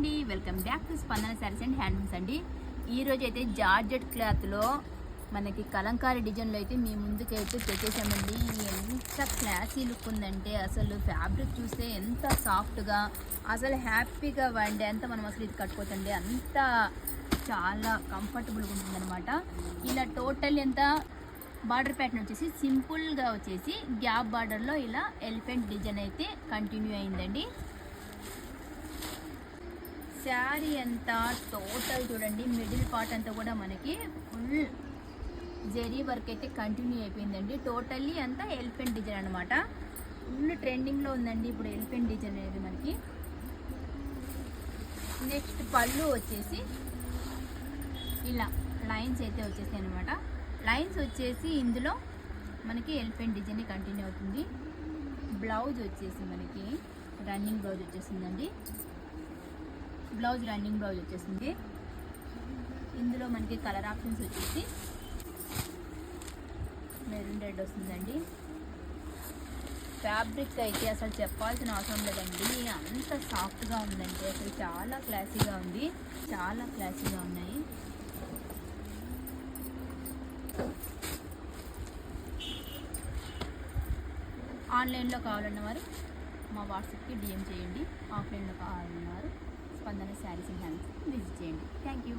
అండి, welcome back to స్పందన saris and handlooms అండి. ఈరోజు అయితే జార్జెట్ క్లాత్లో మనకి కలంకారీ డిజైన్లో అయితే మీ ముందుకైతే తెచ్చేసామండి. ఎంత క్లాసీ లుక్ ఉందంటే అసలు ఫ్యాబ్రిక్ చూస్తే ఎంత సాఫ్ట్గా అసలు హ్యాపీగా వండే అంత మనం అసలు ఇది కట్టుకోవచ్చండి. అంత చాలా కంఫర్టబుల్గా ఉంటుందన్నమాట. ఇలా టోటల్ ఎంత బార్డర్ ప్యాటర్న్ వచ్చేసి సింపుల్గా వచ్చేసి గ్యాప్ బార్డర్లో ఇలా ఎలిఫెంట్ డిజైన్ అయితే కంటిన్యూ అయిందండి. శారీ అంతా టోటల్ చూడండి, మిడిల్ పార్ట్ అంతా కూడా మనకి ఫుల్ జెరీ వర్క్ అయితే కంటిన్యూ అయిపోయిందండి. టోటల్లీ అంతా ఎలిఫెంట్ డిజైన్ అనమాట. ఫుల్ ట్రెండింగ్లో ఉందండి ఇప్పుడు ఎలిఫెంట్ డిజైన్ అనేది మనకి. నెక్స్ట్ పళ్ళు వచ్చేసి ఇలా లైన్స్ అయితే వచ్చేసాయి అనమాట. లైన్స్ వచ్చేసి ఇందులో మనకి ఎలిఫెంట్ డిజైన్ కంటిన్యూ అవుతుంది. బ్లౌజ్ వచ్చేసి మనకి రన్నింగ్ బ్లౌజ్ వచ్చేసిందండి. బ్లౌజ్ రన్నింగ్ బ్లౌజ్ వచ్చేసింది. ఇందులో మనకి కలర్ ఆప్షన్స్ వచ్చేసి మెరూన్ రెడ్ వస్తుందండి. ఫ్యాబ్రిక్ అయితే అసలు చెప్పాల్సిన అవసరం లేదండి, అంత సాఫ్ట్గా ఉందంటే అసలు చాలా క్లాసీగా ఉంది, చాలా క్లాసీగా ఉన్నాయి. ఆన్లైన్లో కావాలన్న వారు మా వాట్సాప్కి డిఎం చేయండి. ఆఫ్లైన్లో కావాలన్నవారు స్పందన శారీస్ అండ్ హ్యాండ్స్ విజిట్ చేయండి. Thank you.